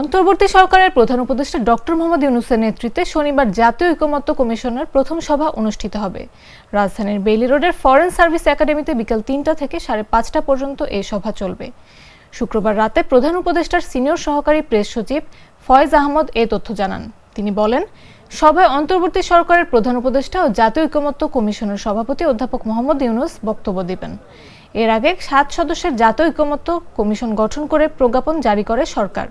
অন্তর্বর্তী সরকারের প্রধান উপদেষ্টা ডক্টর মোহাম্মদ ইউনূসের নেতৃত্বে শনিবার জাতীয় ঐকমত্য কমিশনের প্রথম সভা অনুষ্ঠিত হবে। রাজধানীর বেইলি রোডের ফরেন সার্ভিস একাডেমিতে বিকেল ৩টা থেকে ৫:৩০ পর্যন্ত এই সভা চলবে। শুক্রবার রাতে প্রধান উপদেষ্টার সিনিয়র সহকারী প্রেস সচিব ফয়েজ আহমদ এ তথ্য জানান। তিনি বলেন, সভায় অন্তর্বর্তী সরকারের প্রধান উপদেষ্টা ও জাতীয় ঐকমত্য কমিশনের সভাপতি অধ্যাপক মোহাম্মদ ইউনূস বক্তব্য দেবেন। এর আগে ৭ সদস্যের জাতীয় ঐকমত্য কমিশন গঠন করে প্রজ্ঞাপন জারি করে সরকার,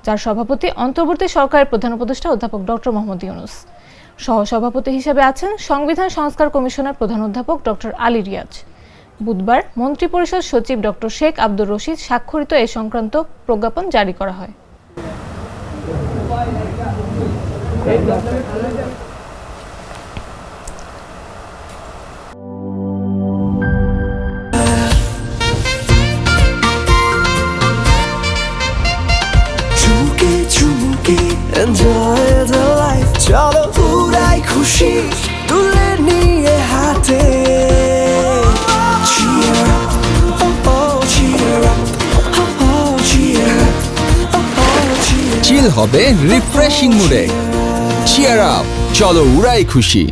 যার সভাপতি অন্তর্বর্তী সরকারের প্রধান উপদেষ্টা অধ্যাপক ডক্টর মোহাম্মদ ইউনূস। সহসভাপতি হিসেবে আছেন সংবিধান সংস্কার কমিশনের প্রধান অধ্যাপক ডক্টর আলী রিয়াজ। বুধবার মন্ত্রিপরিষদ সচিব ডক্টর শেখ আব্দুর রশিদ স্বাক্ষরিত এ সংক্রান্ত প্রজ্ঞাপন জারি করা হয়। Enjoy the life, চলো উড়াই খুশি তুলে নিয়ে হাতে। Cheer up, oh oh, cheer up, oh oh, cheer up, oh oh, cheer up. চিল হবে রিফ্রেশিং মুডে। চিয়ার আপ, চলো উড়াই খুশি।